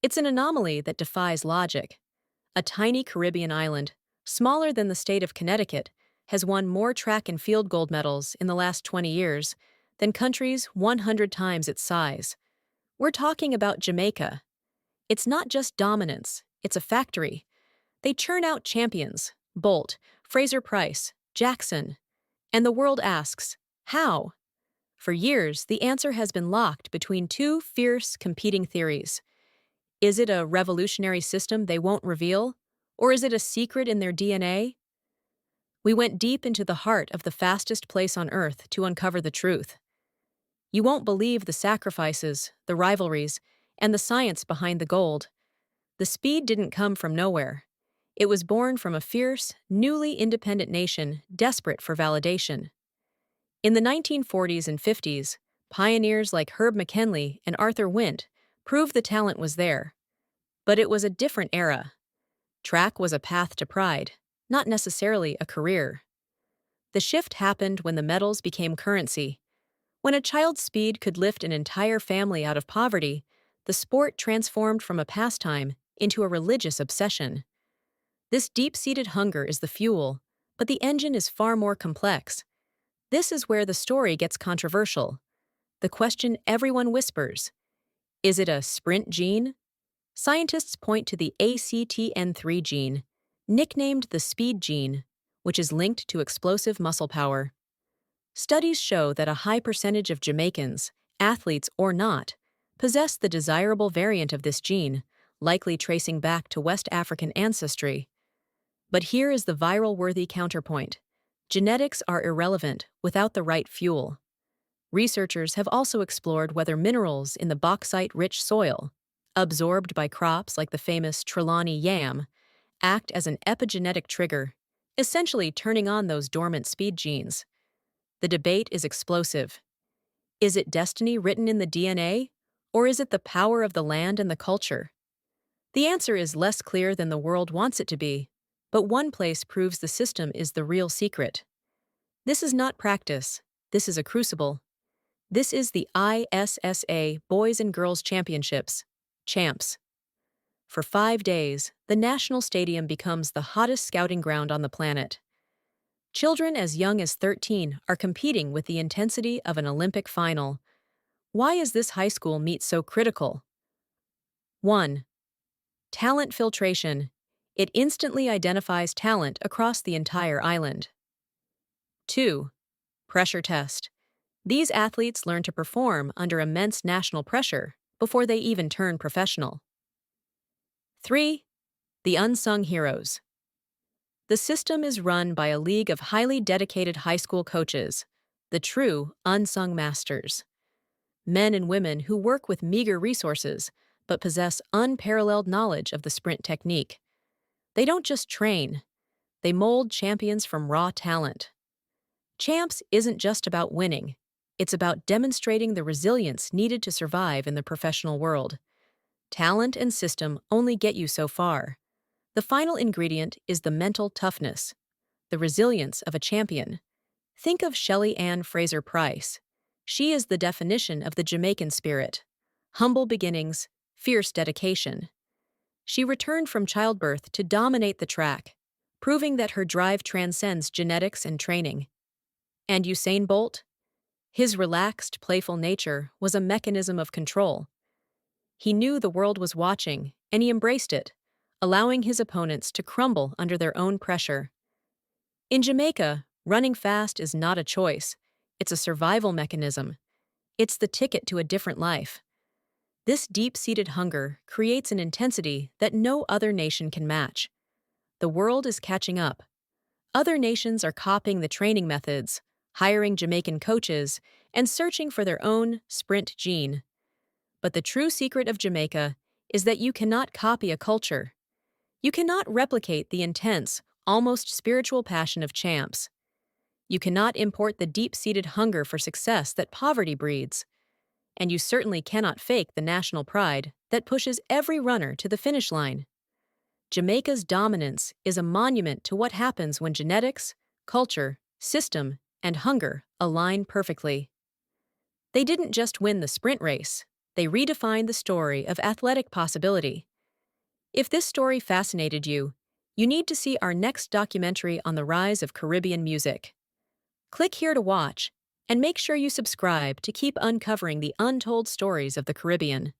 It's an anomaly that defies logic. A tiny Caribbean island, smaller than the state of Connecticut, has won more track and field gold medals in the last 20 years than countries 100 times its size. We're talking about Jamaica. It's not just dominance, it's a factory. They churn out champions, Bolt, Fraser-Pryce, Jackson. And the world asks, how? For years, the answer has been locked between two fierce, competing theories. Is it a revolutionary system they won't reveal? Or is it a secret in their DNA? We went deep into the heart of the fastest place on Earth to uncover the truth. You won't believe the sacrifices, the rivalries, and the science behind the gold. The speed didn't come from nowhere. It was born from a fierce, newly independent nation desperate for validation. In the 1940s and 50s, pioneers like Herb McKinley and Arthur Wint proved the talent was there. But it was a different era. Track was a path to pride, not necessarily a career. The shift happened when the medals became currency. When a child's speed could lift an entire family out of poverty, the sport transformed from a pastime into a religious obsession. This deep-seated hunger is the fuel, but the engine is far more complex. This is where the story gets controversial. The question everyone whispers: is it a sprint gene? Scientists point to the ACTN3 gene, nicknamed the speed gene, which is linked to explosive muscle power. Studies show that a high percentage of Jamaicans, athletes or not, possess the desirable variant of this gene, likely tracing back to West African ancestry. But here is the viral-worthy counterpoint. Genetics are irrelevant without the right fuel. Researchers have also explored whether minerals in the bauxite-rich soil, absorbed by crops like the famous Trelawny yam, act as an epigenetic trigger, essentially turning on those dormant speed genes. The debate is explosive. Is it destiny written in the DNA, or is it the power of the land and the culture? The answer is less clear than the world wants it to be, but one place proves the system is the real secret. This is not practice. This is a crucible. This is the ISSA Boys and Girls Championships, CHAMPS. For 5 days, the national stadium becomes the hottest scouting ground on the planet. Children as young as 13 are competing with the intensity of an Olympic final. Why is this high school meet so critical? 1. Talent filtration. It instantly identifies talent across the entire island. 2. Pressure test. These athletes learn to perform under immense national pressure before they even turn professional. 3. The unsung heroes. The system is run by a league of highly dedicated high school coaches, the true unsung masters. Men and women who work with meager resources but possess unparalleled knowledge of the sprint technique. They don't just train, they mold champions from raw talent. Champs isn't just about winning, it's about demonstrating the resilience needed to survive in the professional world. Talent and system only get you so far. The final ingredient is the mental toughness, the resilience of a champion. Think of Shelly Ann Fraser-Pryce. She is the definition of the Jamaican spirit. Humble beginnings, fierce dedication. She returned from childbirth to dominate the track, proving that her drive transcends genetics and training. And Usain Bolt? His relaxed, playful nature was a mechanism of control. He knew the world was watching, and he embraced it, allowing his opponents to crumble under their own pressure. In Jamaica, running fast is not a choice. It's a survival mechanism. It's the ticket to a different life. This deep-seated hunger creates an intensity that no other nation can match. The world is catching up. Other nations are copying the training methods, hiring Jamaican coaches, and searching for their own sprint gene. But the true secret of Jamaica is that you cannot copy a culture. You cannot replicate the intense, almost spiritual passion of champs. You cannot import the deep-seated hunger for success that poverty breeds. And you certainly cannot fake the national pride that pushes every runner to the finish line. Jamaica's dominance is a monument to what happens when genetics, culture, system, and hunger align perfectly. They didn't just win the sprint race, They redefine the story of athletic possibility. If this story fascinated you, you need to see our next documentary on the rise of Caribbean music. Click here to watch, and make sure you subscribe to keep uncovering the untold stories of the Caribbean.